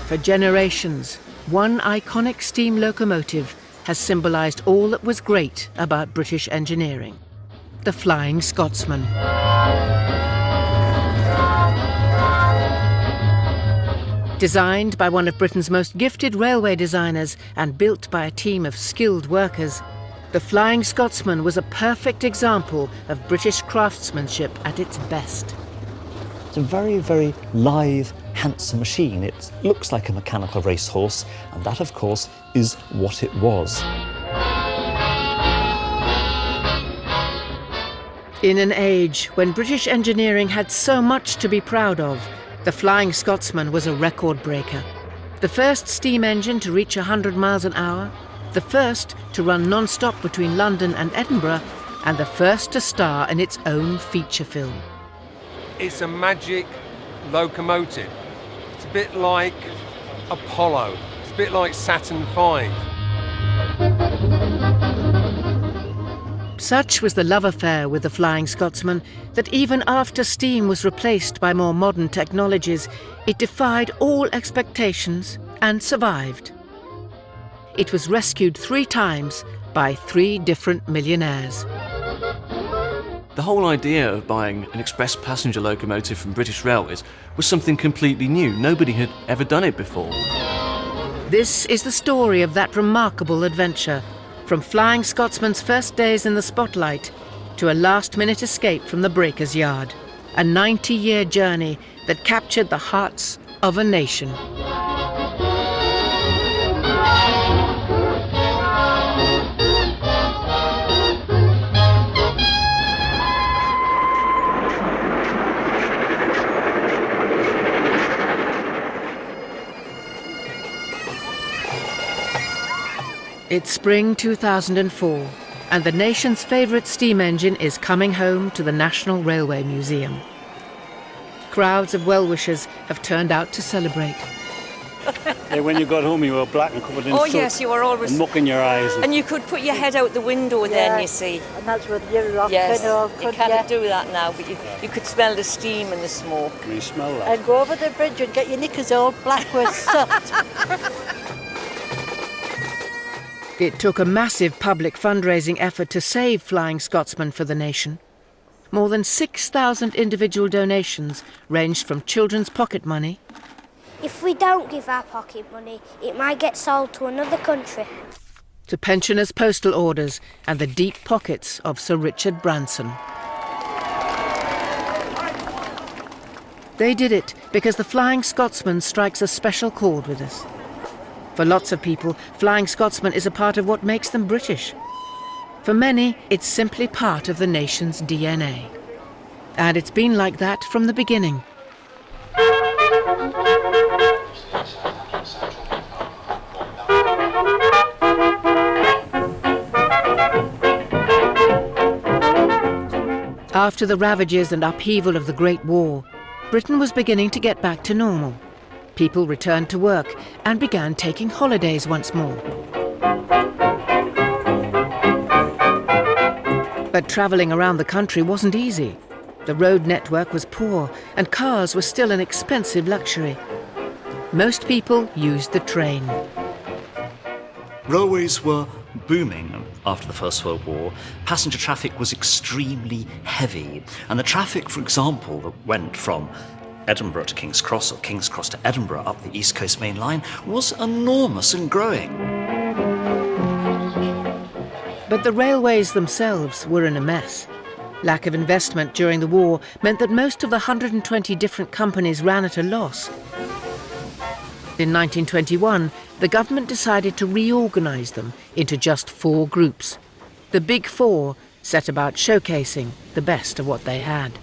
For generations, one iconic steam locomotive has symbolised all that was great about British engineering: the Flying Scotsman. Designed by one of Britain's most gifted railway designers and built by a team of skilled workers, the Flying Scotsman was a perfect example of British craftsmanship at its best. It's a very, very lithe, handsome machine. It looks like a mechanical racehorse, and that, of course, is what it was. In an age when British engineering had so much to be proud of, the Flying Scotsman was a record breaker. The first steam engine to reach 100 miles an hour, the first to run non-stop between London and Edinburgh, and the first to star in its own feature film. It's a magic locomotive. It's a bit like Apollo. It's a bit like Saturn V. Such was the love affair with the Flying Scotsman that even after steam was replaced by more modern technologies, it defied all expectations and survived. It was rescued 3 times by 3 different millionaires. The whole idea of buying an express passenger locomotive from British Railways was something completely new. Nobody had ever done it before. This is the story of that remarkable adventure, from Flying Scotsman's first days in the spotlight to a last-minute escape from the breaker's yard. A 90-year journey that captured the hearts of a nation. It's spring 2004, and the nation's favourite steam engine is coming home to the National Railway Museum. Crowds of well-wishers have turned out to celebrate. Yeah, when you got home, you were black and covered in soot. Oh yes, you were always... And muck in your eyes. And you could put your head out the window then, you see. And that's what you're rocking. Yes, you can't do that now, but you could smell the steam and the smoke. Can you smell that? And go over the bridge and get your knickers all black with soot. It took a massive public fundraising effort to save Flying Scotsman for the nation. More than 6,000 individual donations ranged from children's pocket money. If we don't give our pocket money, it might get sold to another country. To pensioners' postal orders and the deep pockets of Sir Richard Branson. They did it because the Flying Scotsman strikes a special chord with us. For lots of people, Flying Scotsman is a part of what makes them British. For many, it's simply part of the nation's DNA. And it's been like that from the beginning. After the ravages and upheaval of the Great War, Britain was beginning to get back to normal. People returned to work and began taking holidays once more. But travelling around the country wasn't easy. The road network was poor and cars were still an expensive luxury. Most people used the train. Railways were booming after the First World War. Passenger traffic was extremely heavy, and the traffic, for example, that went from Edinburgh to King's Cross or King's Cross to Edinburgh up the East Coast Main Line was enormous and growing. But the railways themselves were in a mess. Lack of investment during the war meant that most of the 120 different companies ran at a loss. In 1921, the government decided to reorganise them into just 4 groups. The Big Four set about showcasing the best of what they had.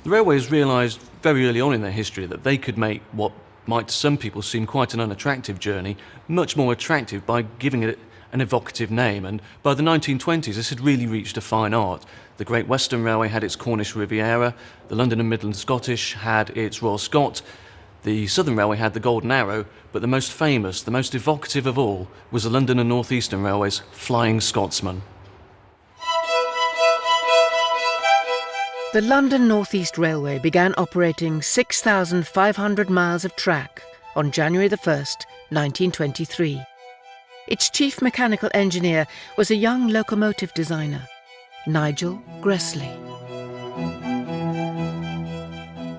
The railways realised very early on in their history that they could make what might to some people seem quite an unattractive journey much more attractive by giving it an evocative name, and by the 1920s this had really reached a fine art. The Great Western Railway had its Cornish Riviera, the London and Midland Scottish had its Royal Scot, the Southern Railway had the Golden Arrow, but the most famous, the most evocative of all was the London and North Eastern Railway's Flying Scotsman. The London North East Railway began operating 6,500 miles of track on January the 1st, 1923. Its chief mechanical engineer was a young locomotive designer, Nigel Gresley.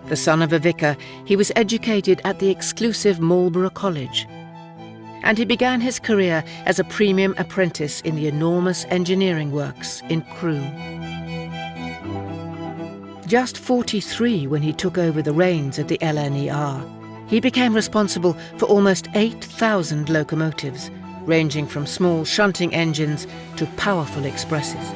The son of a vicar, he was educated at the exclusive Marlborough College, and he began his career as a premium apprentice in the enormous engineering works in Crewe. Just 43 when he took over the reins at the LNER, he became responsible for almost 8,000 locomotives, ranging from small shunting engines to powerful expresses.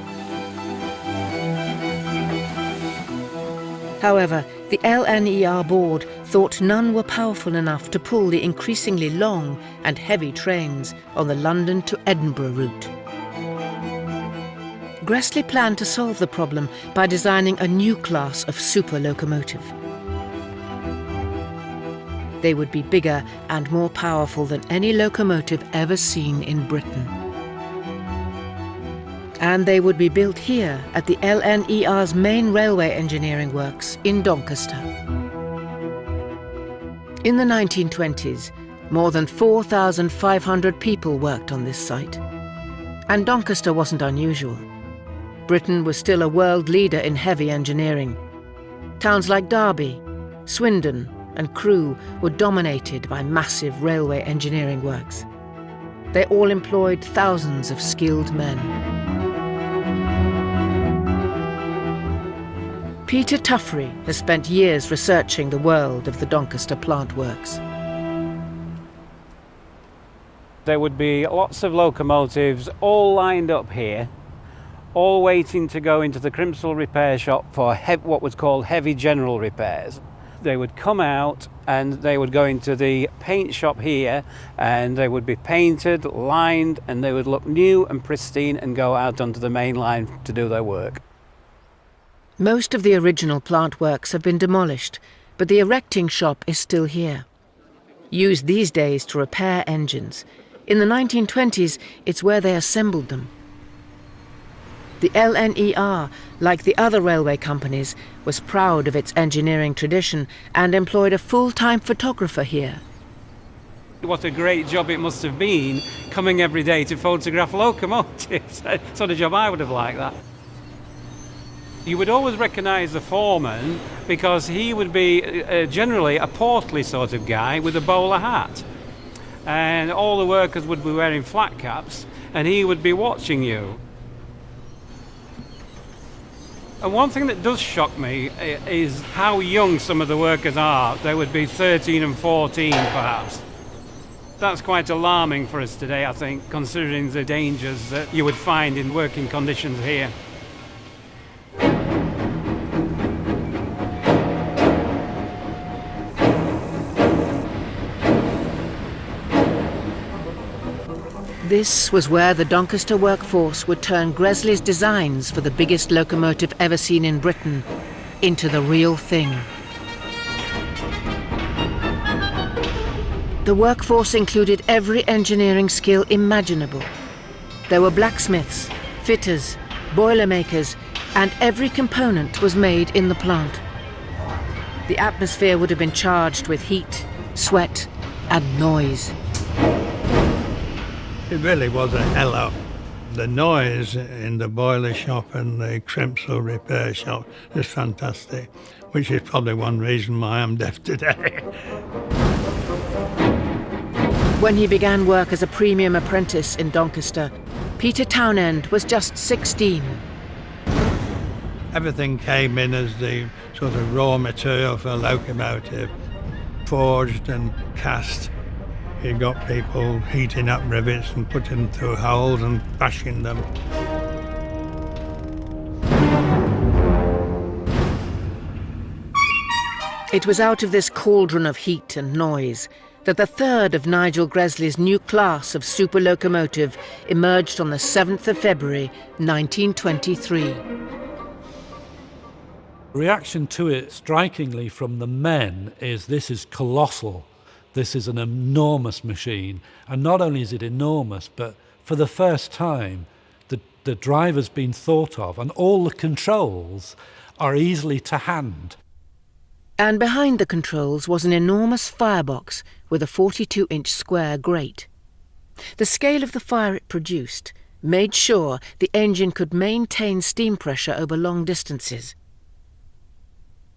However, the LNER board thought none were powerful enough to pull the increasingly long and heavy trains on the London to Edinburgh route. Gresley planned to solve the problem by designing a new class of super locomotive. They would be bigger and more powerful than any locomotive ever seen in Britain. And they would be built here at the LNER's main railway engineering works in Doncaster. In the 1920s, more than 4,500 people worked on this site. And Doncaster wasn't unusual. Britain was still a world leader in heavy engineering. Towns like Derby, Swindon and Crewe were dominated by massive railway engineering works. They all employed thousands of skilled men. Peter Tuffrey has spent years researching the world of the Doncaster plant works. There would be lots of locomotives all lined up here, all waiting to go into the Crimsall repair shop for what was called heavy general repairs. They would come out and they would go into the paint shop here and they would be painted, lined, and they would look new and pristine and go out onto the main line to do their work. Most of the original plant works have been demolished, but the erecting shop is still here. Used these days to repair engines. In the 1920s, it's where they assembled them. The LNER, like the other railway companies, was proud of its engineering tradition and employed a full-time photographer here. What a great job it must have been, coming every day to photograph locomotives. Sort of job I would have liked that. You would always recognise the foreman because he would be generally a portly sort of guy with a bowler hat. And all the workers would be wearing flat caps and he would be watching you. And one thing that does shock me is how young some of the workers are. They would be 13 and 14 perhaps. That's quite alarming for us today, I think, considering the dangers that you would find in working conditions here. This was where the Doncaster workforce would turn Gresley's designs for the biggest locomotive ever seen in Britain into the real thing. The workforce included every engineering skill imaginable. There were blacksmiths, fitters, boilermakers, and every component was made in the plant. The atmosphere would have been charged with heat, sweat, and noise. It really was a hell up. The noise in the boiler shop and the Crimsall repair shop is fantastic, which is probably one reason why I'm deaf today. When he began work as a premium apprentice in Doncaster, Peter Townend was just 16. Everything came in as the sort of raw material for a locomotive, forged and cast. You got people heating up rivets and putting them through holes and bashing them. It was out of this cauldron of heat and noise that the third of Nigel Gresley's new class of super locomotive emerged on the 7th of February, 1923. Reaction to it, strikingly, from the men is this is colossal. This is an enormous machine. And not only is it enormous, but for the first time, the driver's been thought of, and all the controls are easily to hand. And behind the controls was an enormous firebox with a 42-inch square grate. The scale of the fire it produced made sure the engine could maintain steam pressure over long distances.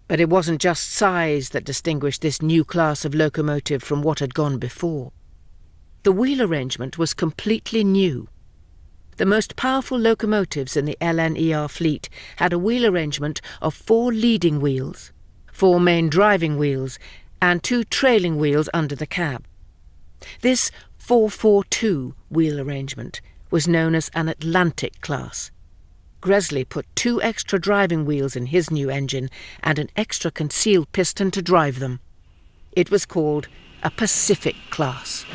But it wasn't just size that distinguished this new class of locomotive from what had gone before. The wheel arrangement was completely new. The most powerful locomotives in the LNER fleet had a wheel arrangement of 4 leading wheels, 4 main driving wheels, and 2 trailing wheels under the cab. This 442 wheel arrangement was known as an Atlantic class. Gresley put 2 extra driving wheels in his new engine and an extra concealed piston to drive them. It was called a Pacific class.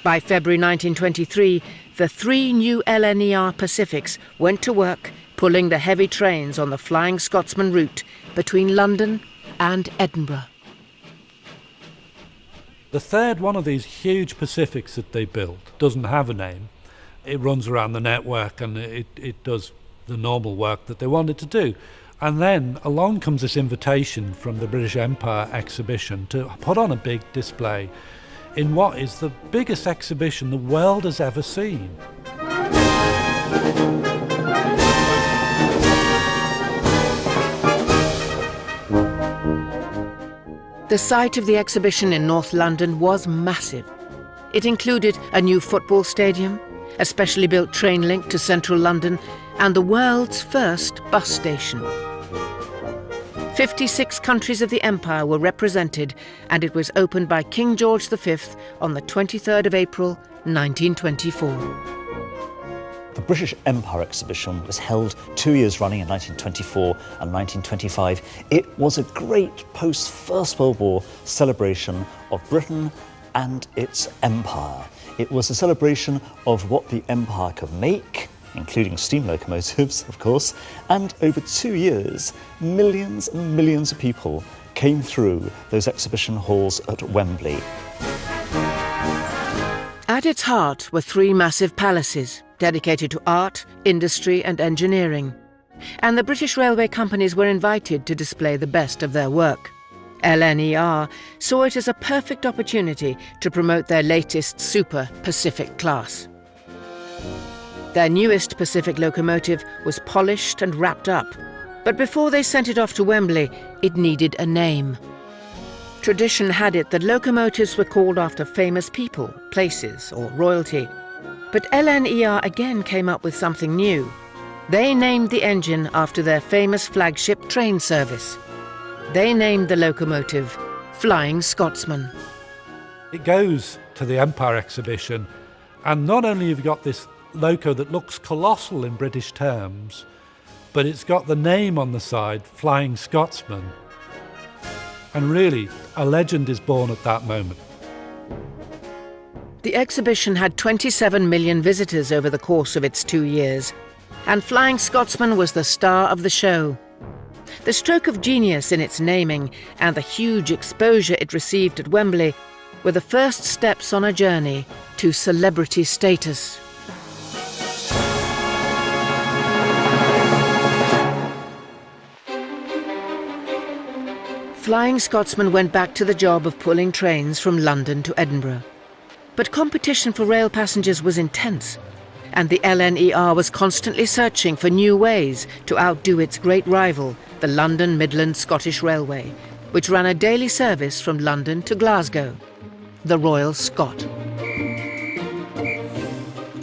By February 1923, the 3 new LNER Pacifics went to work pulling the heavy trains on the Flying Scotsman route between London and Edinburgh. The third one of these huge Pacifics that they built doesn't have a name. It runs around the network and it does the normal work that they wanted to do. And then along comes this invitation from the British Empire exhibition to put on a big display in what is the biggest exhibition the world has ever seen. The site of the exhibition in North London was massive. It included a new football stadium, a specially built train link to central London, and the world's first bus station. 56 countries of the empire were represented, and it was opened by King George V on the 23rd of April, 1924. The British Empire exhibition was held 2 years running in 1924 and 1925. It was a great post-First World War celebration of Britain and its empire. It was a celebration of what the empire could make, including steam locomotives, of course, and over 2 years, millions and millions of people came through those exhibition halls at Wembley. At its heart were 3 massive palaces dedicated to art, industry and engineering, and the British railway companies were invited to display the best of their work. LNER saw it as a perfect opportunity to promote their latest Super Pacific class. Their newest Pacific locomotive was polished and wrapped up, but before they sent it off to Wembley, it needed a name. Tradition had it that locomotives were called after famous people, places, or royalty. But LNER again came up with something new. They named the engine after their famous flagship train service. They named the locomotive Flying Scotsman. It goes to the Empire exhibition, and not only have you got this loco that looks colossal in British terms, but it's got the name on the side, Flying Scotsman. And really, a legend is born at that moment. The exhibition had 27 million visitors over the course of its 2 years, and Flying Scotsman was the star of the show. The stroke of genius in its naming and the huge exposure it received at Wembley were the first steps on a journey to celebrity status. Flying Scotsman went back to the job of pulling trains from London to Edinburgh. But competition for rail passengers was intense, and the LNER was constantly searching for new ways to outdo its great rival, the London Midland Scottish Railway, which ran a daily service from London to Glasgow, the Royal Scot.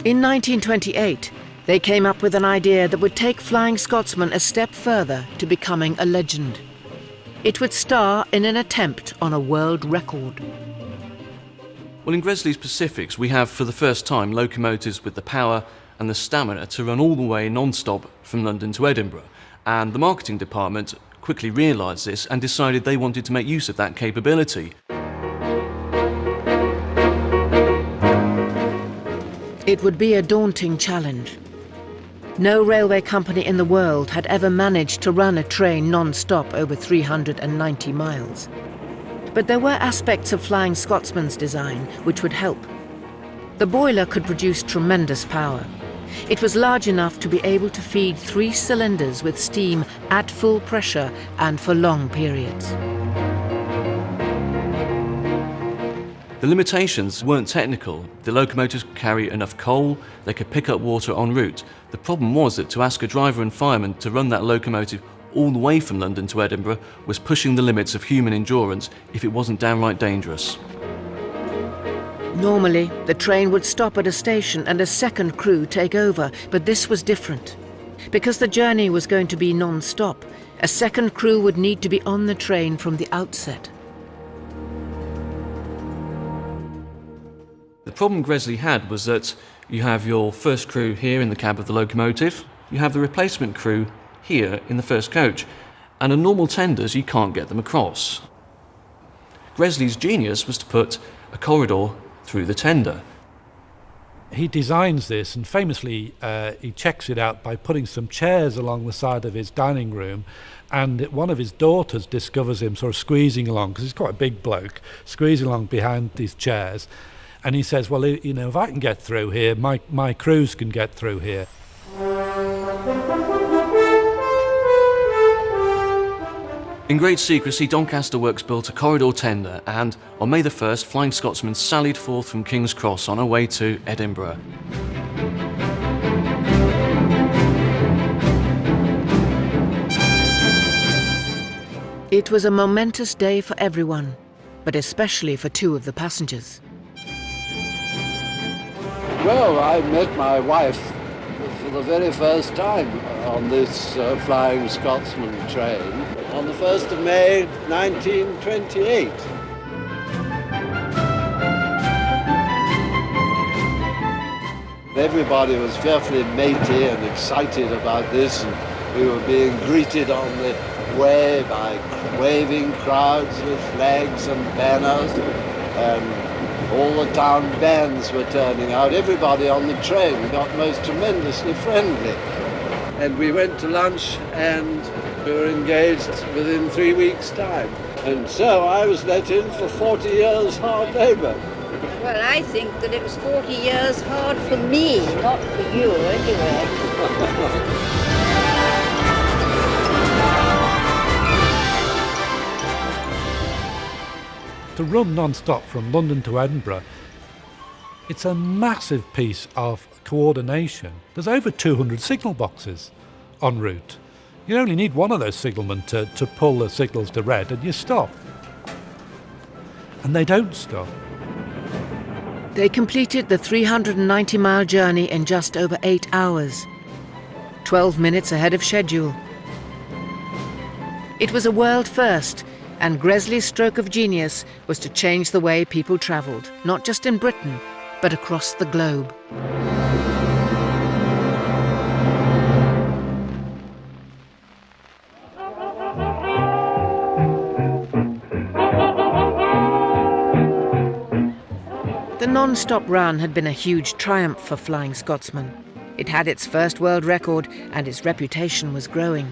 In 1928, they came up with an idea that would take Flying Scotsman a step further to becoming a legend. It would star in an attempt on a world record. Well, in Gresley's Pacifics, we have, for the first time, locomotives with the power and the stamina to run all the way non-stop from London to Edinburgh. And the marketing department quickly realised this and decided they wanted to make use of that capability. It would be a daunting challenge. No railway company in the world had ever managed to run a train non-stop over 390 miles. But there were aspects of Flying Scotsman's design which would help. The boiler could produce tremendous power, It was large enough to be able to feed 3 cylinders with steam at full pressure and for long periods. The limitations weren't technical. The locomotives could carry enough coal, they could pick up water en route. The problem was that to ask a driver and fireman to run that locomotive all the way from London to Edinburgh was pushing the limits of human endurance if it wasn't downright dangerous. Normally, the train would stop at a station and a second crew take over, but this was different. Because the journey was going to be non-stop, a second crew would need to be on the train from the outset. The problem Gresley had was that you have your first crew here in the cab of the locomotive, you have the replacement crew here in the first coach, and on normal tenders you can't get them across. Gresley's genius was to put a corridor through the tender. He designs this, and famously he checks it out by putting some chairs along the side of his dining room, and one of his daughters discovers him sort of squeezing along, because he's quite a big bloke, squeezing along behind these chairs, and he says, well, you know, if I can get through here, my crews can get through here. In great secrecy, Doncaster Works built a corridor tender, and on May the 1st, Flying Scotsman sallied forth from King's Cross on her way to Edinburgh. It was a momentous day for everyone, but especially for 2 of the passengers. Well, I met my wife for the very first time on this Flying Scotsman train on the 1st of May 1928. Everybody was fearfully matey and excited about this, and we were being greeted on the way by waving crowds with flags and banners, and all the town bands were turning out. Everybody on the train got most tremendously friendly. And we went to lunch and we were engaged within 3 weeks' time. And so I was let in for 40 years hard labour. Well, I think that it was 40 years hard for me, not for you, anyway. To run non-stop from London to Edinburgh, it's a massive piece of coordination. There's over 200 signal boxes en route. You only need one of those signalmen to pull the signals to red and you stop. And they don't stop. They completed the 390-mile journey in just over 8 hours, 12 minutes ahead of schedule. It was a world first, and Gresley's stroke of genius was to change the way people travelled, not just in Britain, but across the globe. The non-stop run had been a huge triumph for Flying Scotsman. It had its first world record, and its reputation was growing.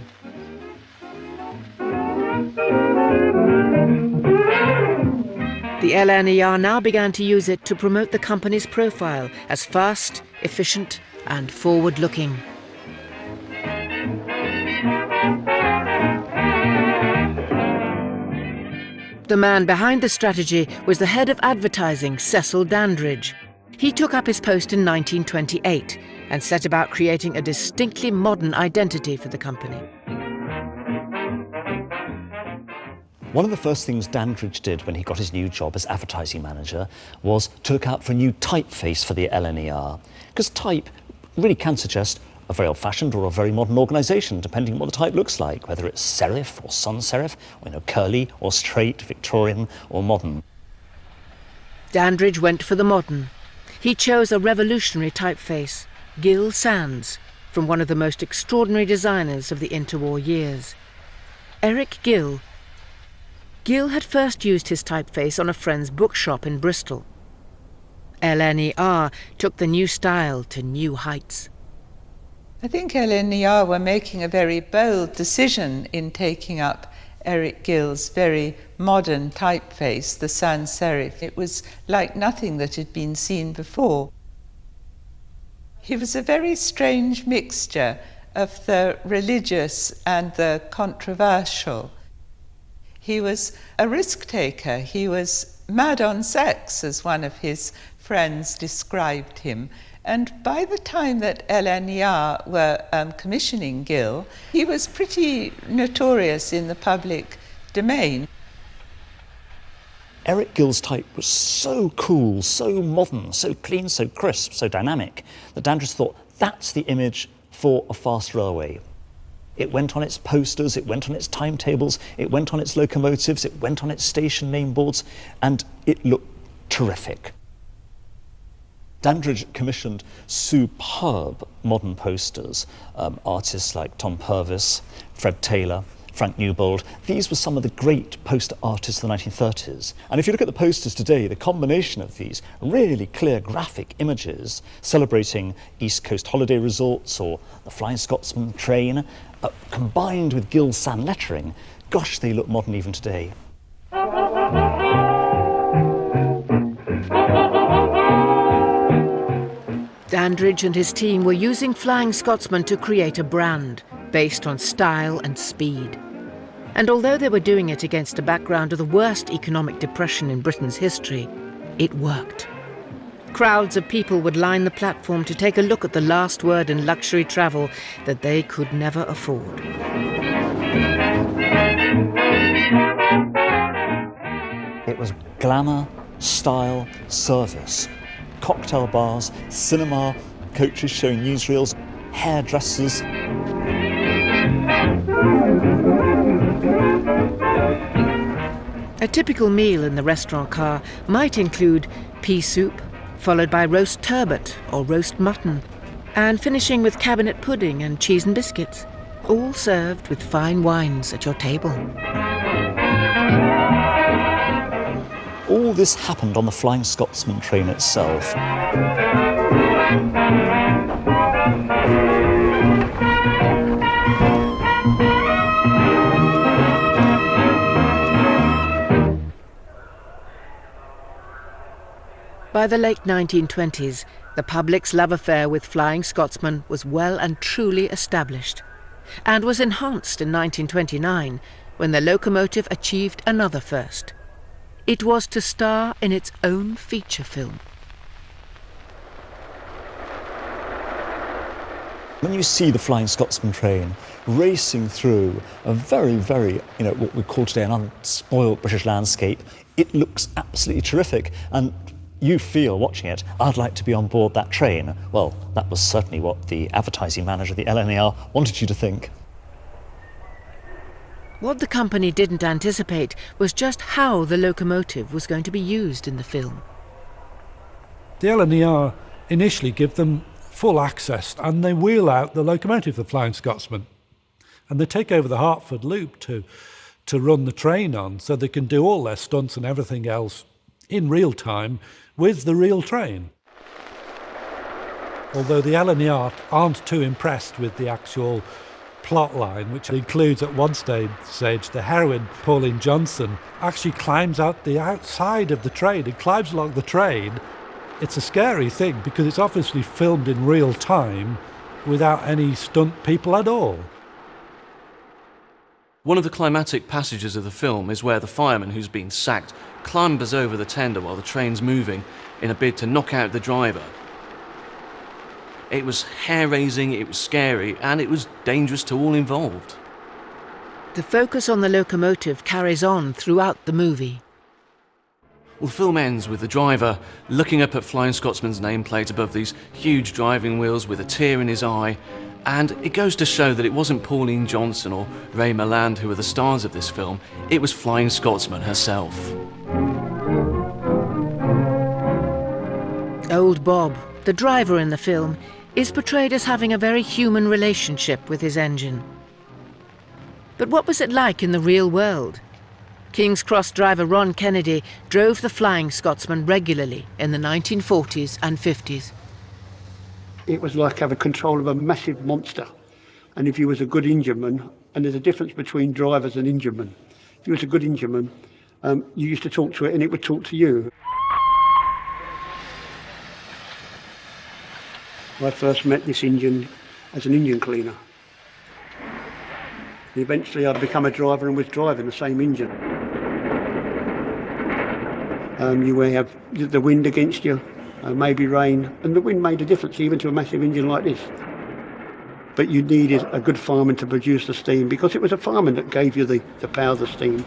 The LNER now began to use it to promote the company's profile as fast, efficient, and forward-looking. The man behind the strategy was the head of advertising, Cecil Dandridge. He took up his post in 1928 and set about creating a distinctly modern identity for the company. One of the first things Dandridge did when he got his new job as advertising manager was to look out for a new typeface for the LNER. Because type really can suggest a very old-fashioned or a very modern organisation, depending on what the type looks like, whether it's serif or sans serif, or curly or straight, Victorian or modern. Dandridge went for the modern. He chose a revolutionary typeface, Gill Sans, from one of the most extraordinary designers of the interwar years, Eric Gill. Gill had first used his typeface on a friend's bookshop in Bristol. LNER took the new style to new heights. I think LNER were making a very bold decision in taking up Eric Gill's very modern typeface, the sans serif. It was like nothing that had been seen before. He was a very strange mixture of the religious and the controversial. He was a risk-taker. He was mad on sex, as one of his friends described him. And by the time that LNER were commissioning Gill, he was pretty notorious in the public domain. Eric Gill's type was so cool, so modern, so clean, so crisp, so dynamic, that Dandridge thought that's the image for a fast railway. It went on its posters, it went on its timetables, it went on its locomotives, it went on its station name boards, and it looked terrific. Dandridge commissioned superb modern posters, artists like Tom Purvis, Fred Taylor, Frank Newbold. These were some of the great poster artists of the 1930s. And if you look at the posters today, the combination of these really clear graphic images celebrating East Coast holiday resorts or the Flying Scotsman train, combined with Gill's sand lettering, gosh, they look modern even today. Dandridge and his team were using Flying Scotsman to create a brand based on style and speed. And although they were doing it against a background of the worst economic depression in Britain's history, it worked. Crowds of people would line the platform to take a look at the last word in luxury travel that they could never afford. It was glamour, style, service. Cocktail bars, cinema, coaches showing newsreels, hairdressers. A typical meal in the restaurant car might include pea soup, followed by roast turbot or roast mutton, and finishing with cabinet pudding and cheese and biscuits, all served with fine wines at your table. All this happened on the Flying Scotsman train itself. By the late 1920s, the public's love affair with Flying Scotsman was well and truly established, and was enhanced in 1929 when the locomotive achieved another first. It was to star in its own feature film. When you see the Flying Scotsman train racing through a very, very, what we call today an unspoiled British landscape, it looks absolutely terrific. And you feel, watching it, I'd like to be on board that train. Well, that was certainly what the advertising manager of the LNER wanted you to think. What the company didn't anticipate was just how the locomotive was going to be used in the film. The LNER initially give them full access, and they wheel out the locomotive, the Flying Scotsman, and they take over the Hertford Loop to run the train on, so they can do all their stunts and everything else in real time with the real train. Although the LNER aren't too impressed with the actual plot line, which includes at one stage the heroine Pauline Johnson actually climbs out the outside of the train and climbs along the train. It's a scary thing because it's obviously filmed in real time without any stunt people at all. One of the climatic passages of the film is where the fireman who's been sacked clambers over the tender while the train's moving in a bid to knock out the driver. It was hair-raising, it was scary, and it was dangerous to all involved. The focus on the locomotive carries on throughout the movie. Well, the film ends with the driver looking up at Flying Scotsman's nameplate above these huge driving wheels with a tear in his eye, and it goes to show that it wasn't Pauline Johnson or Ray Milland who were the stars of this film, it was Flying Scotsman herself. Old Bob, the driver in the film, is portrayed as having a very human relationship with his engine. But what was it like in the real world? King's Cross driver Ron Kennedy drove the Flying Scotsman regularly in the 1940s and 50s. It was like having control of a massive monster. And if you was a good engineman, and there's a difference between drivers and enginemen. If you was a good engineman, you used to talk to it and it would talk to you. I first met this engine as an engine cleaner. Eventually I'd become a driver and was driving the same engine. You may have the wind against you, maybe rain, and the wind made a difference even to a massive engine like this. But you needed a good fireman to produce the steam, because it was a fireman that gave you the power of the steam.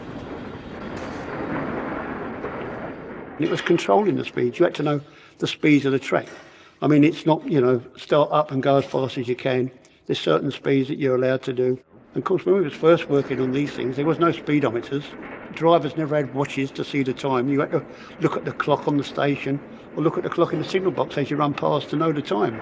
And it was controlling the speeds. You had to know the speeds of the track. I mean, it's not, start up and go as fast as you can. There's certain speeds that you're allowed to do. And of course, when we was first working on these things, there was no speedometers. Drivers never had watches to see the time. You had to look at the clock on the station or look at the clock in the signal box as you run past to know the time.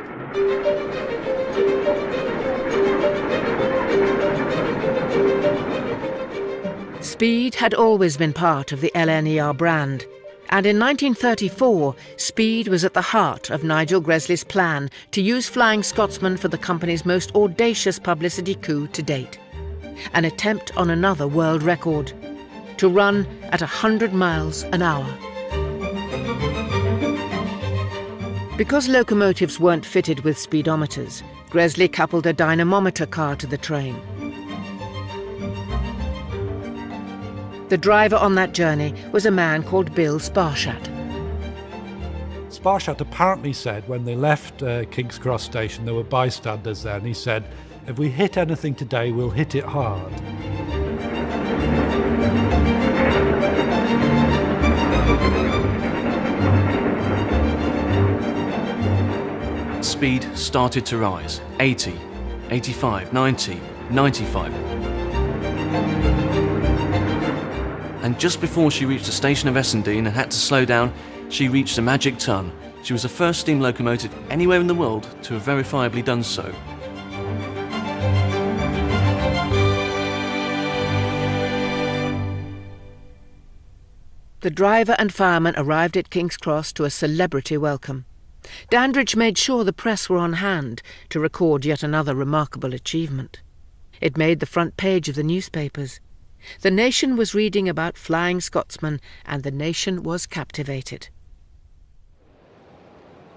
Speed had always been part of the LNER brand, and in 1934, speed was at the heart of Nigel Gresley's plan to use Flying Scotsman for the company's most audacious publicity coup to date. An attempt on another world record, to run at 100 miles an hour. Because locomotives weren't fitted with speedometers, Gresley coupled a dynamometer car to the train. The driver on that journey was a man called Bill Sparshott. Sparshott apparently said when they left King's Cross Station, there were bystanders there, and he said, "If we hit anything today, we'll hit it hard." Speed started to rise. 80, 85, 90, 95. And just before she reached the station of Essendine and had to slow down, she reached the magic ton. She was the first steam locomotive anywhere in the world to have verifiably done so. The driver and fireman arrived at King's Cross to a celebrity welcome. Dandridge made sure the press were on hand to record yet another remarkable achievement. It made the front page of the newspapers. The nation was reading about Flying Scotsman, and the nation was captivated.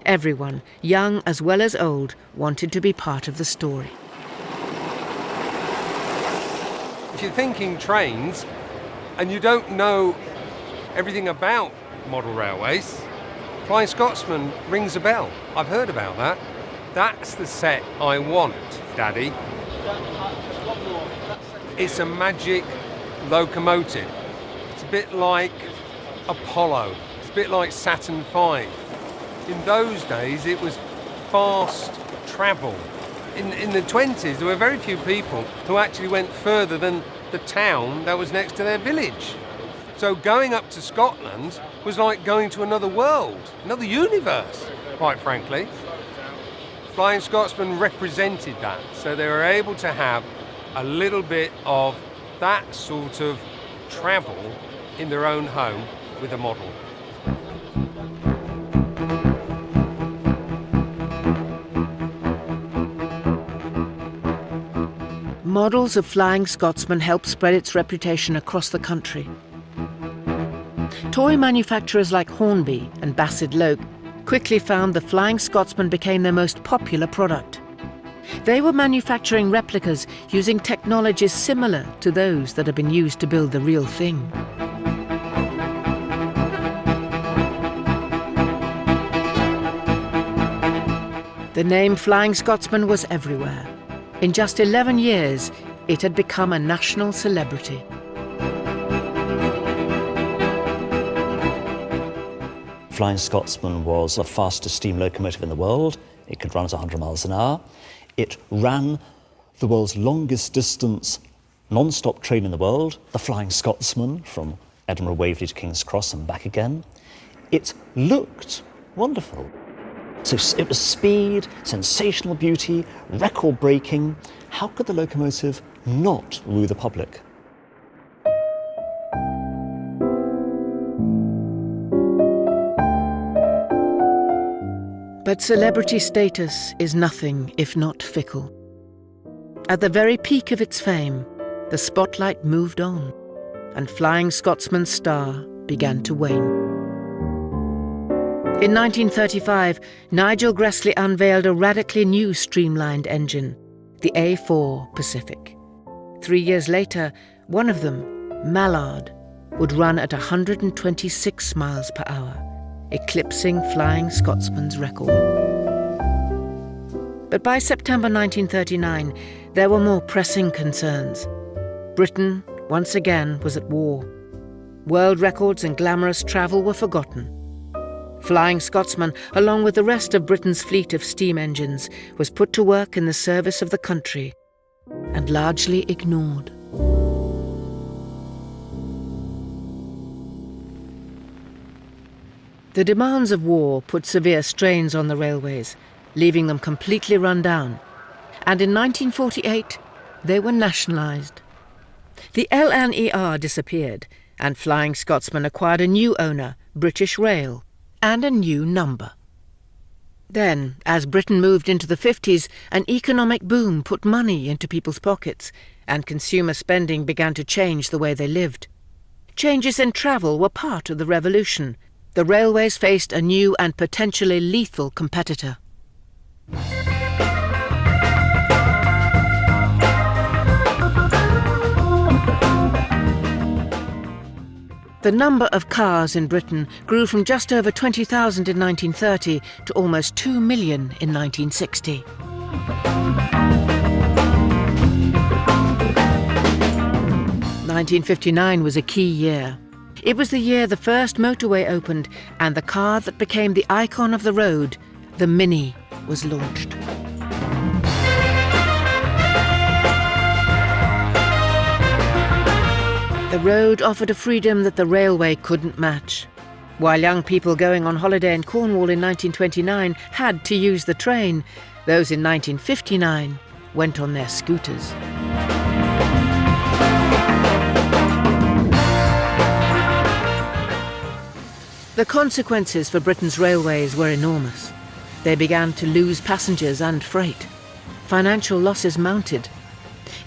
Everyone, young as well as old, wanted to be part of the story. If you're thinking trains and you don't know everything about model railways, Flying Scotsman rings a bell. I've heard about that. That's the set I want, Daddy. It's a magic locomotive. It's a bit like Apollo. It's a bit like Saturn V. In those days, it was fast travel. In the 20s, there were very few people who actually went further than the town that was next to their village. So going up to Scotland was like going to another world, another universe, quite frankly. Flying Scotsman represented that, so they were able to have a little bit of that sort of travel in their own home with a model. Models of Flying Scotsman helped spread its reputation across the country. Toy manufacturers like Hornby and Bassett-Loke quickly found the Flying Scotsman became their most popular product. They were manufacturing replicas using technologies similar to those that had been used to build the real thing. The name Flying Scotsman was everywhere. In just 11 years, it had become a national celebrity. Flying Scotsman was the fastest steam locomotive in the world. It could run at 100 miles an hour. It ran the world's longest distance non-stop train in the world, the Flying Scotsman, from Edinburgh Waverley to King's Cross and back again. It looked wonderful. So it was speed, sensational beauty, record-breaking. How could the locomotive not woo the public? But celebrity status is nothing if not fickle. At the very peak of its fame, the spotlight moved on, and Flying Scotsman's star began to wane. In 1935, Nigel Gressley unveiled a radically new streamlined engine, the A4 Pacific. 3 years later, one of them, Mallard, would run at 126 miles per hour, eclipsing Flying Scotsman's record. But by September 1939, there were more pressing concerns. Britain, once again, was at war. World records in glamorous travel were forgotten. Flying Scotsman, along with the rest of Britain's fleet of steam engines, was put to work in the service of the country and largely ignored. The demands of war put severe strains on the railways, leaving them completely run down. And in 1948, they were nationalised. The LNER disappeared, and Flying Scotsman acquired a new owner, British Rail, and a new number. Then, as Britain moved into the 50s, an economic boom put money into people's pockets, and consumer spending began to change the way they lived. Changes in travel were part of the revolution. The railways faced a new and potentially lethal competitor. The number of cars in Britain grew from just over 20,000 in 1930 to almost 2 million in 1960. (1959) was a key year. It was the year the first motorway opened and the car that became the icon of the road, the Mini, was launched. The road offered a freedom that the railway couldn't match. While young people going on holiday in Cornwall in 1929 had to use the train, those in 1959 went on their scooters. The consequences for Britain's railways were enormous. They began to lose passengers and freight. Financial losses mounted.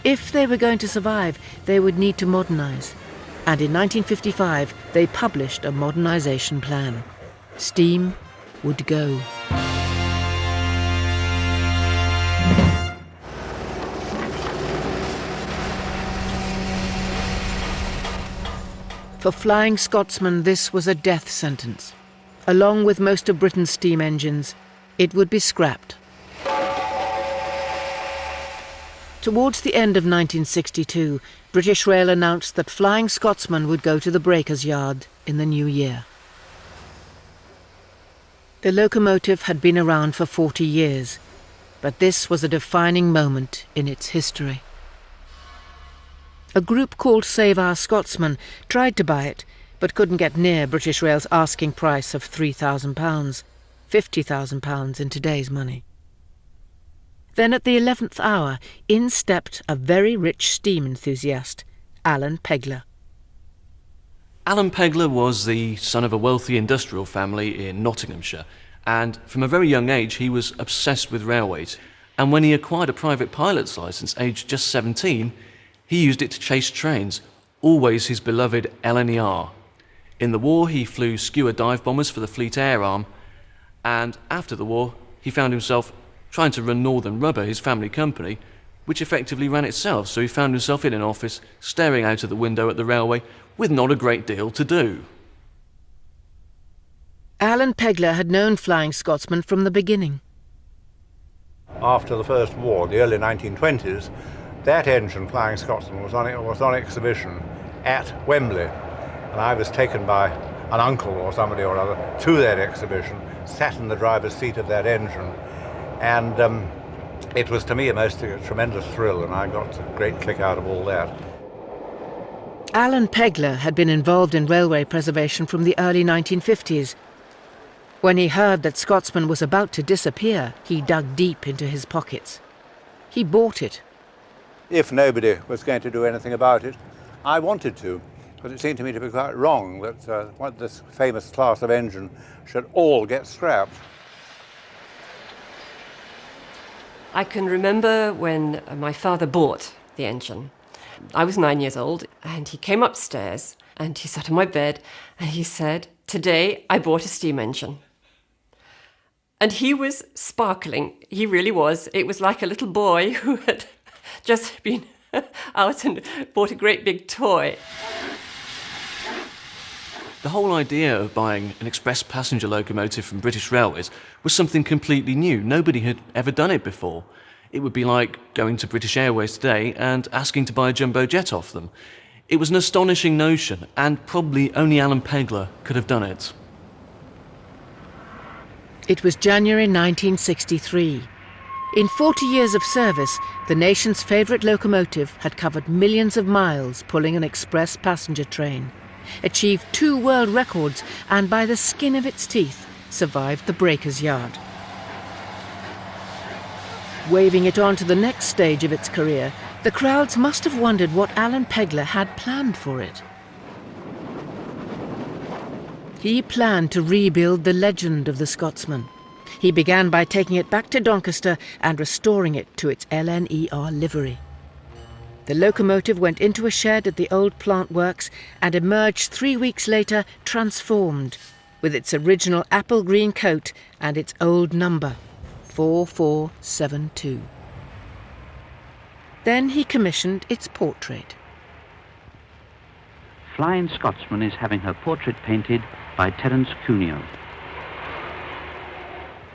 If they were going to survive, they would need to modernise. And in 1955, they published a modernisation plan. Steam would go. For Flying Scotsman, this was a death sentence. Along with most of Britain's steam engines, it would be scrapped. Towards the end of 1962, British Rail announced that Flying Scotsman would go to the breakers' yard in the new year. The locomotive had been around for 40 years, but this was a defining moment in its history. A group called Save Our Scotsman tried to buy it, but couldn't get near British Rail's asking price of £3,000, £50,000 in today's money. Then at the 11th hour, in stepped a very rich steam enthusiast, Alan Pegler. Alan Pegler was the son of a wealthy industrial family in Nottinghamshire, and from a very young age he was obsessed with railways. And when he acquired a private pilot's licence, aged just 17, he used it to chase trains, always his beloved LNER. In the war, he flew Skua dive bombers for the Fleet Air Arm, and after the war, he found himself trying to run Northern Rubber, his family company, which effectively ran itself, so he found himself in an office, staring out of the window at the railway, with not a great deal to do. Alan Pegler had known Flying Scotsman from the beginning. After the First War, the early 1920s, that engine, Flying Scotsman, was on exhibition at Wembley. And I was taken by an uncle or somebody or other to that exhibition, sat in the driver's seat of that engine, and it was to me a tremendous thrill, and I got a great kick out of all that. Alan Pegler had been involved in railway preservation from the early 1950s. When he heard that Scotsman was about to disappear, he dug deep into his pockets. He bought it. If nobody was going to do anything about it, I wanted to, because it seemed to me to be quite wrong that this famous class of engine should all get scrapped. I can remember when my father bought the engine. I was 9 years old, and he came upstairs and he sat on my bed and he said, "Today I bought a steam engine." And he was sparkling. He really was. It was like a little boy who had just been out and bought a great big toy. The whole idea of buying an express passenger locomotive from British Railways was something completely new. Nobody had ever done it before. It would be like going to British Airways today and asking to buy a jumbo jet off them. It was an astonishing notion, and probably only Alan Pegler could have done it. It was January 1963. In 40 years of service, the nation's favourite locomotive had covered millions of miles pulling an express passenger train, achieved 2 world records, and by the skin of its teeth survived the breaker's yard. Waving it on to the next stage of its career, the crowds must have wondered what Alan Pegler had planned for it. He planned to rebuild the legend of the Scotsman. He began by taking it back to Doncaster and restoring it to its LNER livery. The locomotive went into a shed at the old plant works and emerged 3 weeks later transformed, with its original apple green coat and its old number, 4472. Then he commissioned its portrait. Flying Scotsman is having her portrait painted by Terence Cuneo.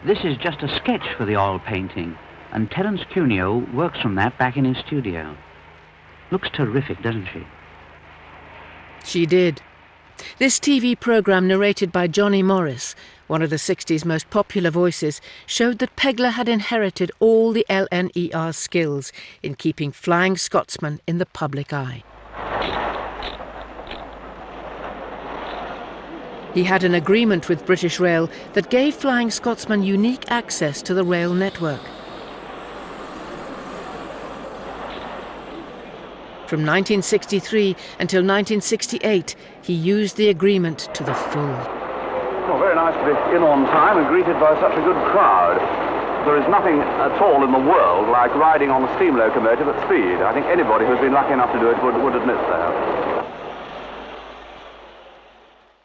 This is just a sketch for the oil painting, and Terence Cuneo works from that back in his studio. Looks terrific, doesn't she? She did. This TV programme, narrated by Johnny Morris, one of the 60s most popular voices, showed that Pegler had inherited all the LNER skills in keeping Flying Scotsman in the public eye. He had an agreement with British Rail that gave Flying Scotsman unique access to the rail network. From 1963 until 1968, he used the agreement to the full. Well, very nice to be in on time and greeted by such a good crowd. There is nothing at all in the world like riding on a steam locomotive at speed. I think anybody who's been lucky enough to do it would admit that.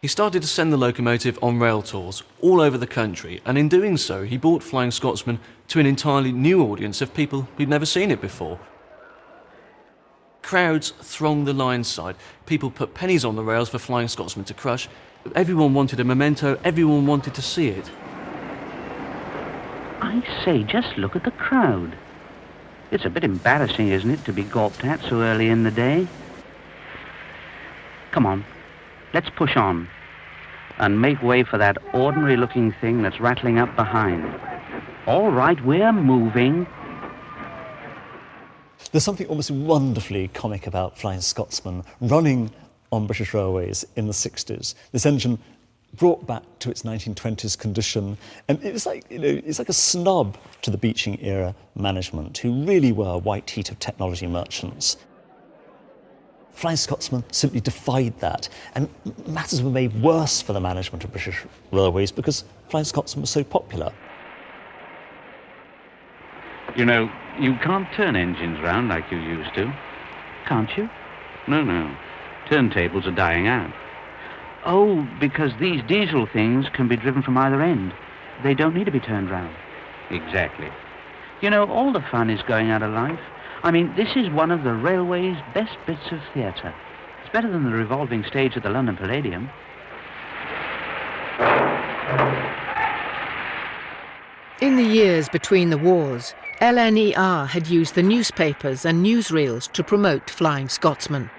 He started to send the locomotive on rail tours all over the country, and in doing so he brought Flying Scotsman to an entirely new audience of people who'd never seen it before. Crowds thronged the line side. People put pennies on the rails for Flying Scotsman to crush. Everyone wanted a memento, everyone wanted to see it. I say, just look at the crowd. It's a bit embarrassing, isn't it, to be gawped at so early in the day? Come on, let's push on and make way for that ordinary-looking thing that's rattling up behind. All right, we're moving. There's something almost wonderfully comic about Flying Scotsman running on British Railways in the 60s. This engine brought back to its 1920s condition, and it's like, it's like a snub to the Beeching era management, who really were white heat of technology merchants. Flying Scotsman simply defied that, and matters were made worse for the management of British Railways because Flying Scotsman was so popular. You know, you can't turn engines round like you used to. Can't you? No. Turntables are dying out. Oh, because these diesel things can be driven from either end. They don't need to be turned round. Exactly. You know, all the fun is going out of life. I mean, this is one of the railway's best bits of theatre. It's better than the revolving stage at the London Palladium. In the years between the wars, LNER had used the newspapers and newsreels to promote Flying Scotsman.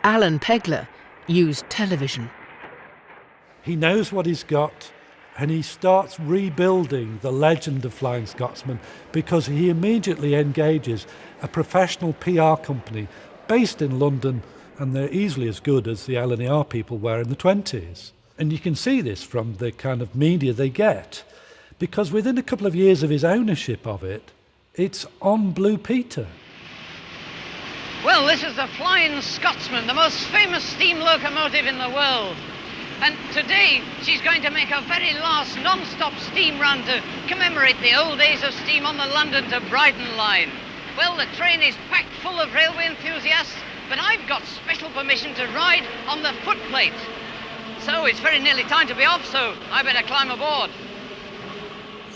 Alan Pegler used television. He knows what he's got, and he starts rebuilding the legend of Flying Scotsman because he immediately engages a professional PR company based in London, and they're easily as good as the LNER people were in the 20s. And you can see this from the kind of media they get, because within a couple of years of his ownership of it, it's on Blue Peter. Well, this is the Flying Scotsman, the most famous steam locomotive in the world. And today, she's going to make her very last non-stop steam run to commemorate the old days of steam on the London to Brighton line. Well, the train is packed full of railway enthusiasts, but I've got special permission to ride on the footplate. So it's very nearly time to be off, so I better climb aboard.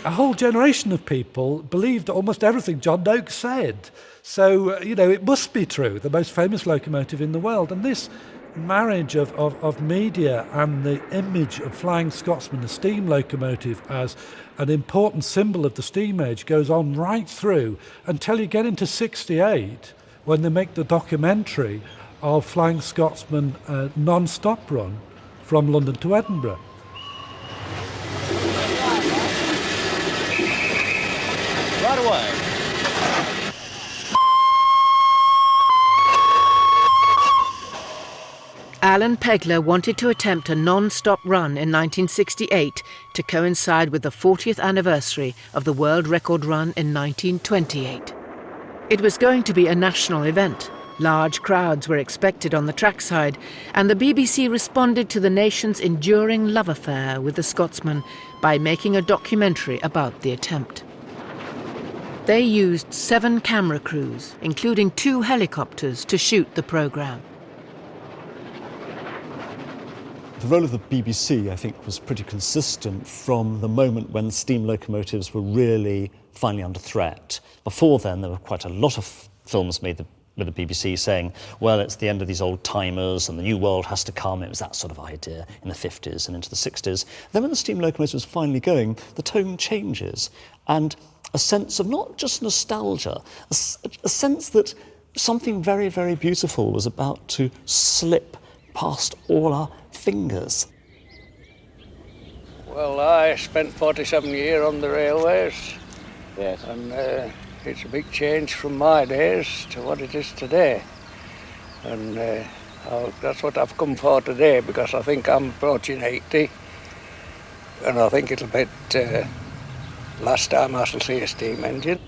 a whole generation of people believed almost everything John Noakes said. So, it must be true, the most famous locomotive in the world. And this marriage of media and the image of Flying Scotsman, the steam locomotive, as an important symbol of the steam age goes on right through until you get into 68, when they make the documentary of Flying Scotsman non-stop run from London to Edinburgh. Right away. Alan Pegler wanted to attempt a non-stop run in 1968 to coincide with the 40th anniversary of the world record run in 1928. It was going to be a national event. Large crowds were expected on the trackside, and the BBC responded to the nation's enduring love affair with the Scotsman by making a documentary about the attempt. They used 7 camera crews, including 2 helicopters, to shoot the programme. The role of the BBC, I think, was pretty consistent from the moment when steam locomotives were really finally under threat. Before then, there were quite a lot of films made with the BBC saying, well, it's the end of these old timers and the new world has to come. It was that sort of idea in the 50s and into the 60s. Then when the steam locomotive was finally going, the tone changes, and a sense of not just nostalgia, a sense that something very, very beautiful was about to slip past all our fingers. Well, I spent 47 years on the railways. Yes. And it's a big change from my days to what it is today. And that's what I've come for today, because I think I'm approaching 80. And I think it'll be last time I shall see a steam engine.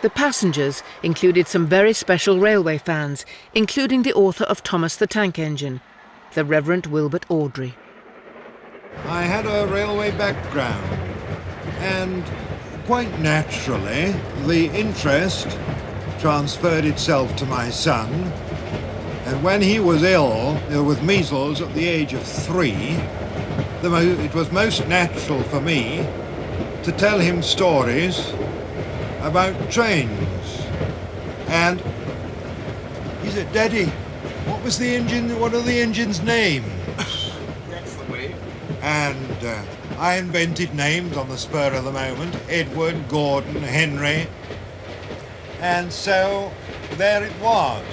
The passengers included some very special railway fans, including the author of Thomas the Tank Engine, the Reverend Wilbert Awdry. I had a railway background, and quite naturally the interest transferred itself to my son, and when he was ill with measles at the age of 3, it was most natural for me to tell him stories about trains. And he said, "Daddy, what was the engine, what are the engine's names?" That's the way. And I invented names on the spur of the moment: Edward, Gordon, Henry. And so there it was.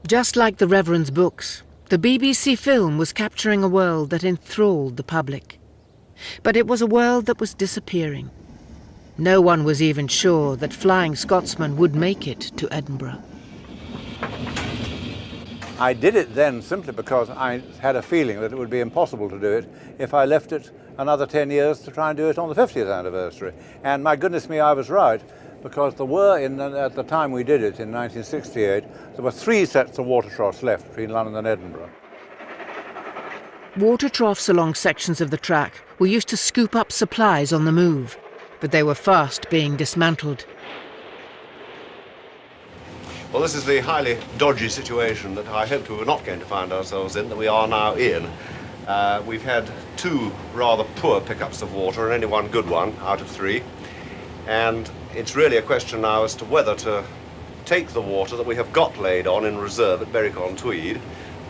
Just like the Reverend's books, the BBC film was capturing a world that enthralled the public. But it was a world that was disappearing. No one was even sure that Flying Scotsman would make it to Edinburgh. I did it then simply because I had a feeling that it would be impossible to do it if I left it another 10 years to try and do it on the 50th anniversary. And my goodness me, I was right, because there were, at the time we did it in 1968, there were 3 sets of water troughs left between London and Edinburgh. Water troughs along sections of the track were used to scoop up supplies on the move, but they were fast being dismantled. Well, this is the highly dodgy situation that I hoped we were not going to find ourselves in, that we are now in. We've had 2 rather poor pickups of water and only 1 good one out of 3. And it's really a question now as to whether to take the water that we have got laid on in reserve at Berwick-on-Tweed,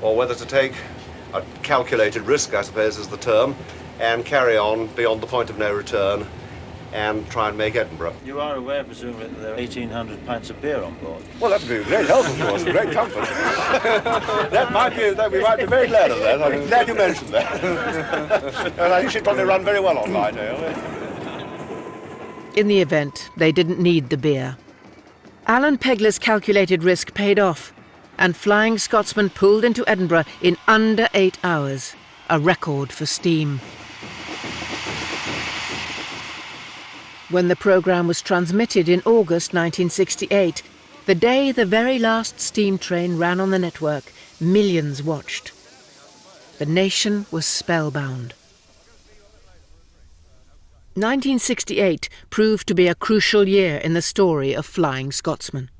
or whether to take a calculated risk, I suppose is the term, and carry on beyond the point of no return and try and make Edinburgh. You are aware, presumably, that there are 1,800 pints of beer on board? Well, that would be a great help, of course, a great comfort. that we might be very glad of that. I'm glad you mentioned that. And I think she'd probably run very well on light ale. In the event, they didn't need the beer. Alan Pegler's calculated risk paid off, and Flying Scotsman pulled into Edinburgh in under 8 hours, a record for steam. When the programme was transmitted in August 1968, the day the very last steam train ran on the network, millions watched. The nation was spellbound. 1968 proved to be a crucial year in the story of Flying Scotsman.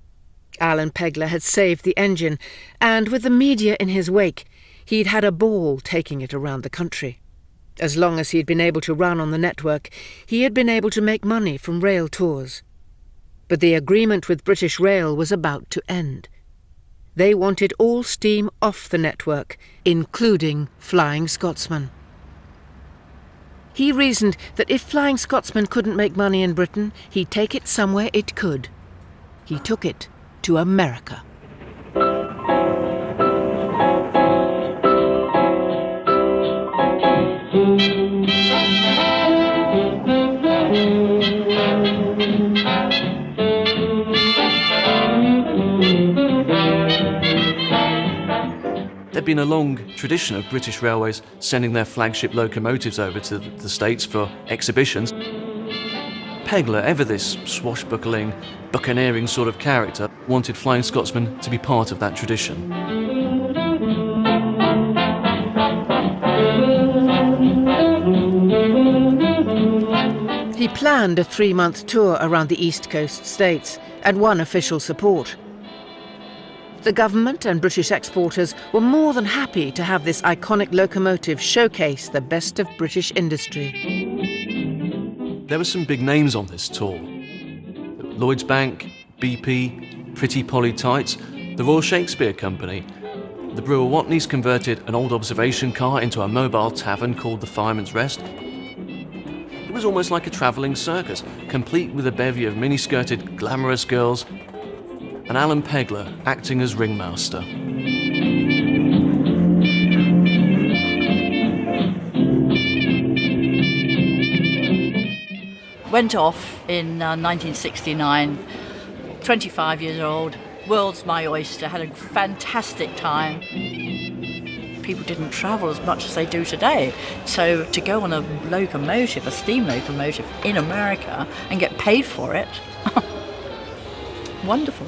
Alan Pegler had saved the engine, and with the media in his wake, he'd had a ball taking it around the country. As long as he'd been able to run on the network, he had been able to make money from rail tours. But the agreement with British Rail was about to end. They wanted all steam off the network, including Flying Scotsman. He reasoned that if Flying Scotsman couldn't make money in Britain, he'd take it somewhere it could. He took it to America. There'd been a long tradition of British Railways sending their flagship locomotives over to the States for exhibitions. Pegler, ever this swashbuckling, buccaneering sort of character, wanted Flying Scotsman to be part of that tradition. He planned a 3-month tour around the East Coast states and won official support. The government and British exporters were more than happy to have this iconic locomotive showcase the best of British industry. There were some big names on this tour. Lloyds Bank, BP, Pretty Polly Tights, the Royal Shakespeare Company. The brewer Watney's converted an old observation car into a mobile tavern called the Fireman's Rest. It was almost like a travelling circus, complete with a bevy of mini-skirted, glamorous girls, and Alan Pegler acting as ringmaster. Went off in 1969, 25 years old, world's my oyster, had a fantastic time. People didn't travel as much as they do today, so to go on a locomotive, a steam locomotive in America and get paid for it, wonderful.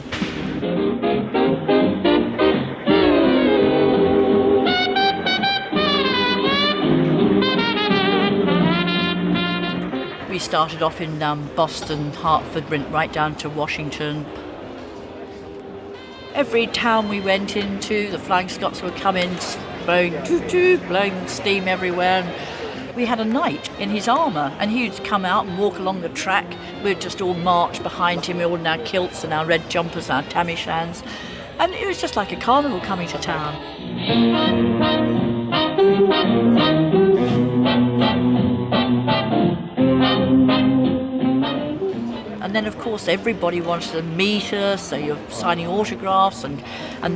We started off in Boston, Hartford, went right down to Washington. Every town we went into, the Flying Scots would come in, blowing toot-toot, blowing steam everywhere. And we had a knight in his armour, and he'd come out and walk along the track. We'd just all march behind him, all in our kilts and our red jumpers and our tam-o'-shans. And it was just like a carnival coming to town. And then, of course, everybody wanted to meet us, so you're signing autographs, and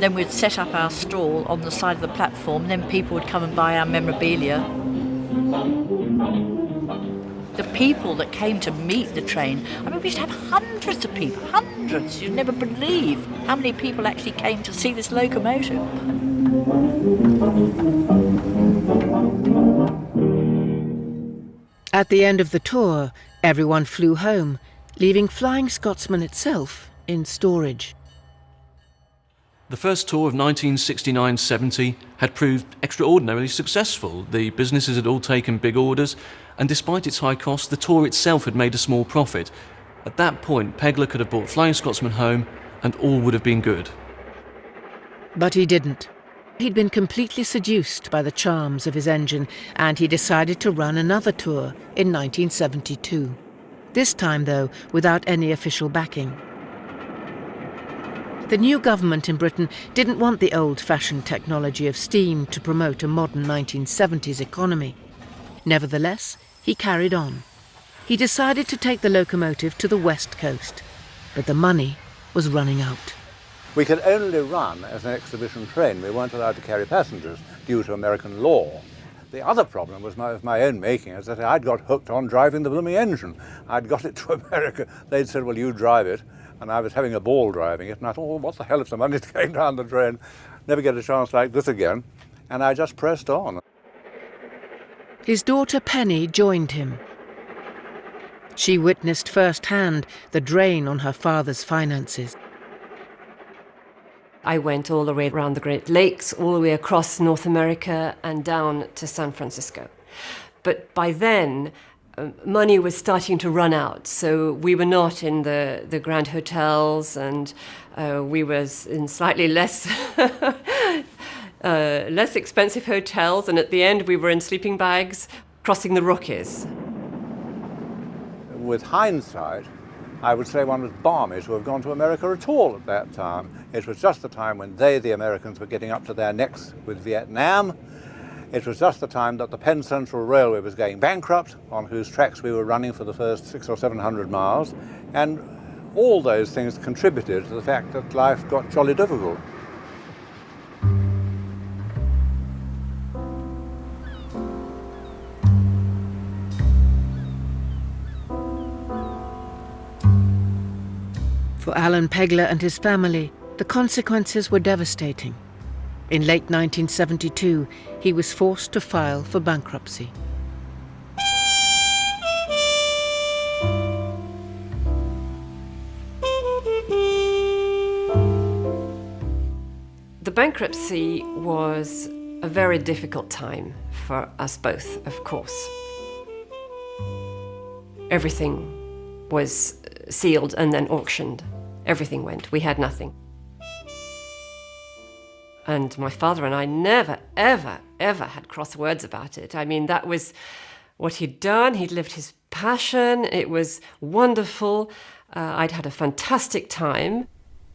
then we'd set up our stall on the side of the platform, and then people would come and buy our memorabilia. The people that came to meet the train, I mean, we used to have hundreds of people, hundreds. You'd never believe how many people actually came to see this locomotive. At the end of the tour, everyone flew home, leaving Flying Scotsman itself in storage. The first tour of 1969-70 had proved extraordinarily successful. The businesses had all taken big orders, and despite its high cost, the tour itself had made a small profit. At that point, Pegler could have brought Flying Scotsman home, and all would have been good. But he didn't. He'd been completely seduced by the charms of his engine, and he decided to run another tour in 1972. This time, though, without any official backing. The new government in Britain didn't want the old-fashioned technology of steam to promote a modern 1970s economy. Nevertheless, he carried on. He decided to take the locomotive to the West Coast, but the money was running out. We could only run as an exhibition train. We weren't allowed to carry passengers due to American law. The other problem was my own making, is that I'd got hooked on driving the blooming engine. I'd got it to America. They'd said, well, you drive it. And I was having a ball driving it. And I thought, well, what the hell if the money's going down the drain? Never get a chance like this again. And I just pressed on. His daughter Penny joined him. She witnessed firsthand the drain on her father's finances. I went all the way around the Great Lakes, all the way across North America and down to San Francisco. But by then, money was starting to run out, so we were not in the grand hotels, and we was in slightly less less expensive hotels, and at the end we were in sleeping bags crossing the Rockies. With hindsight, I would say one was balmy to have gone to America at all at that time. It was just the time when they, the Americans, were getting up to their necks with Vietnam. It was just the time that the Penn Central Railway was going bankrupt, on whose tracks we were running for the first 600 or 700 miles. And all those things contributed to the fact that life got jolly difficult. For Alan Pegler and his family, the consequences were devastating. In late 1972, he was forced to file for bankruptcy. The bankruptcy was a very difficult time for us both, of course. Everything was sealed and then auctioned. Everything went. We had nothing. And my father and I never, ever, ever had cross words about it. I mean, that was what he'd done. He'd lived his passion. It was wonderful. I'd had a fantastic time.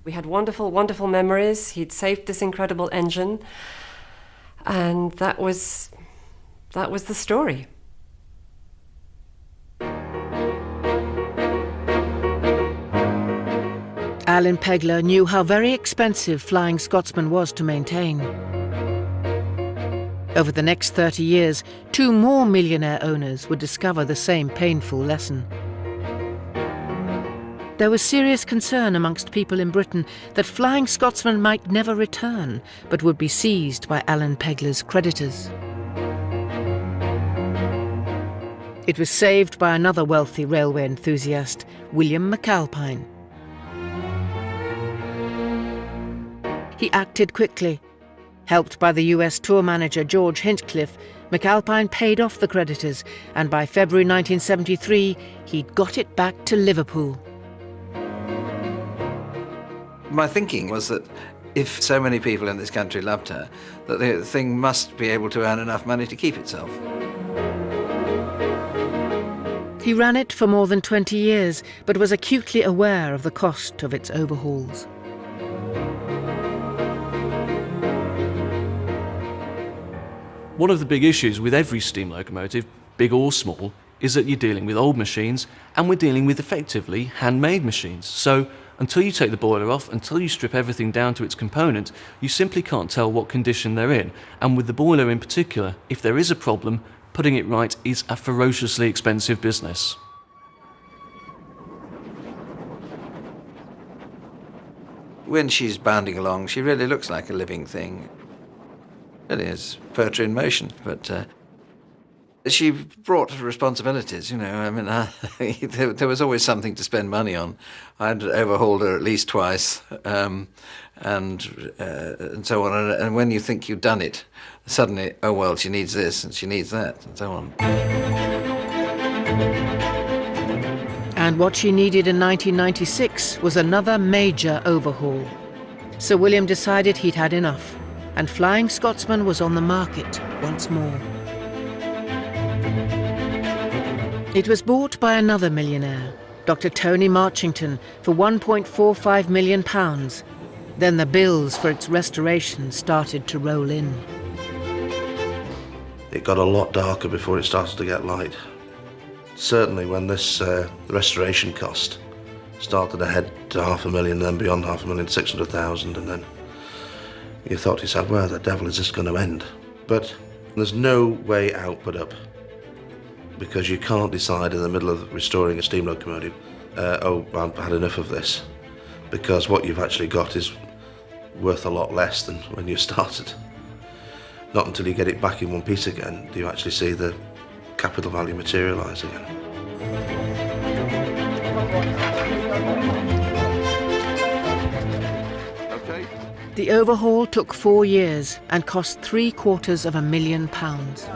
We had wonderful, wonderful memories. He'd saved this incredible engine. And that was the story. Alan Pegler knew how very expensive Flying Scotsman was to maintain. Over the next 30 years, 2 more millionaire owners would discover the same painful lesson. There was serious concern amongst people in Britain that Flying Scotsman might never return, but would be seized by Alan Pegler's creditors. It was saved by another wealthy railway enthusiast, William McAlpine. He acted quickly. Helped by the US tour manager George Hinchcliffe, McAlpine paid off the creditors, and by February 1973, he'd got it back to Liverpool. My thinking was that if so many people in this country loved her, that the thing must be able to earn enough money to keep itself. He ran it for more than 20 years, but was acutely aware of the cost of its overhauls. One of the big issues with every steam locomotive, big or small, is that you're dealing with old machines, and we're dealing with effectively handmade machines. So until you take the boiler off, until you strip everything down to its component, you simply can't tell what condition they're in. And with the boiler in particular, if there is a problem, putting it right is a ferociously expensive business. When she's bounding along, she really looks like a living thing. It is poetry in motion, but she brought responsibilities, you know. I mean, there was always something to spend money on. I'd overhauled her at least twice, and so on. And when you think you've done it, suddenly, oh well, she needs this and she needs that, and so on. And what she needed in 1996 was another major overhaul. Sir William decided he'd had enough, and Flying Scotsman was on the market once more. It was bought by another millionaire, Dr. Tony Marchington, for £1.45 million. Then the bills for its restoration started to roll in. It got a lot darker before it started to get light. Certainly when this restoration cost started to head to $500,000, then beyond $500,000, 600,000, and then you thought to yourself, where the devil is this going to end? But there's no way out but up, because you can't decide in the middle of restoring a steam locomotive, oh, I've had enough of this, because what you've actually got is worth a lot less than when you started. Not until you get it back in one piece again do you actually see the capital value materialise again. The overhaul took 4 years and cost £750,000.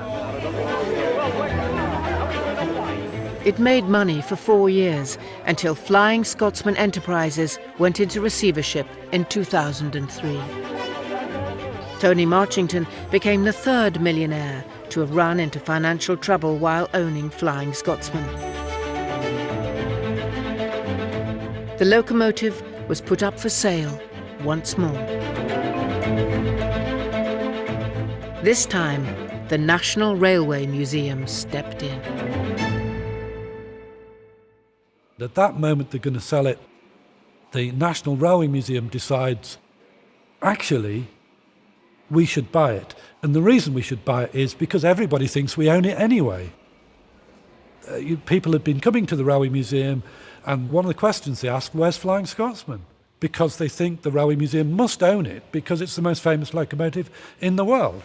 It made money for 4 years until Flying Scotsman Enterprises went into receivership in 2003. Tony Marchington became the third millionaire to have run into financial trouble while owning Flying Scotsman. The locomotive was put up for sale once more. This time, the National Railway Museum stepped in. At that moment they're going to sell it. The National Railway Museum decides, actually, we should buy it. And the reason we should buy it is because everybody thinks we own it anyway. People had been coming to the Railway Museum, and one of the questions they asked, where's Flying Scotsman? Because they think the Railway Museum must own it because it's the most famous locomotive in the world.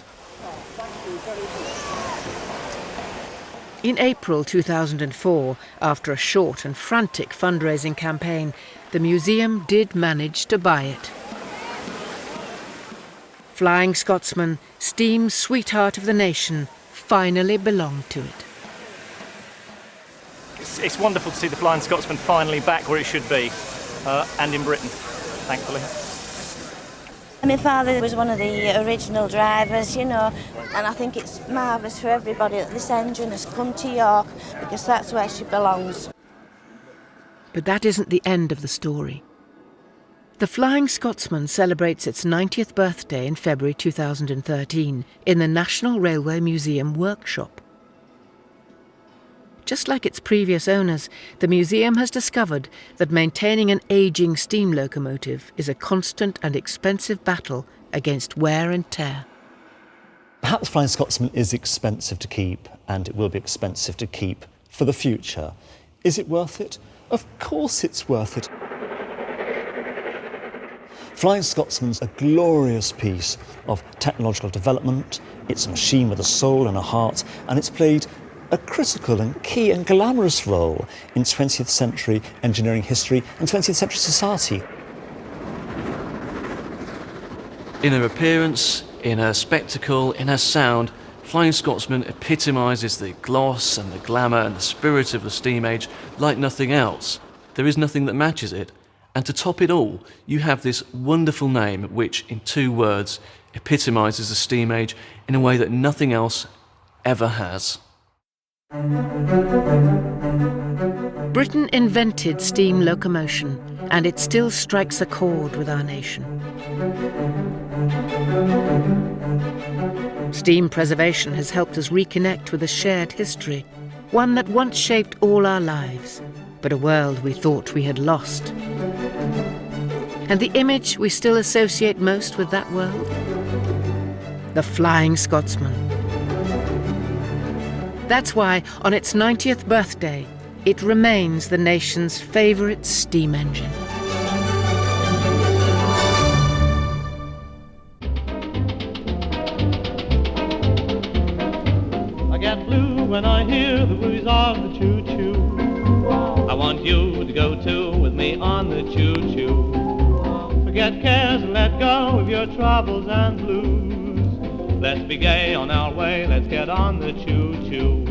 In April 2004, after a short and frantic fundraising campaign, the museum did manage to buy it. Flying Scotsman, steam sweetheart of the nation, finally belonged to it. It's wonderful to see the Flying Scotsman finally back where it should be, and in Britain, thankfully. My father was one of the original drivers, you know, and I think it's marvellous for everybody that this engine has come to York because that's where she belongs. But that isn't the end of the story. The Flying Scotsman celebrates its 90th birthday in February 2013 in the National Railway Museum workshop. Just like its previous owners, the museum has discovered that maintaining an ageing steam locomotive is a constant and expensive battle against wear and tear. Perhaps Flying Scotsman is expensive to keep, and it will be expensive to keep for the future. Is it worth it? Of course it's worth it. Flying Scotsman's a glorious piece of technological development. It's a machine with a soul and a heart, and it's played a critical and key and glamorous role in 20th century engineering history and 20th century society. In her appearance, in her spectacle, in her sound, Flying Scotsman epitomises the gloss and the glamour and the spirit of the steam age like nothing else. There is nothing that matches it. And to top it all, you have this wonderful name which, in 2 words, epitomises the steam age in a way that nothing else ever has. Britain invented steam locomotion, and it still strikes a chord with our nation. Steam preservation has helped us reconnect with a shared history, one that once shaped all our lives, but a world we thought we had lost. And the image we still associate most with that world? The Flying Scotsman. That's why, on its 90th birthday, it remains the nation's favourite steam engine. I get blue when I hear the wheeze of the choo-choo. I want you to go too with me on the choo-choo. Forget cares and let go of your troubles and blues. Let's be gay on our way, let's get on the choo-choo.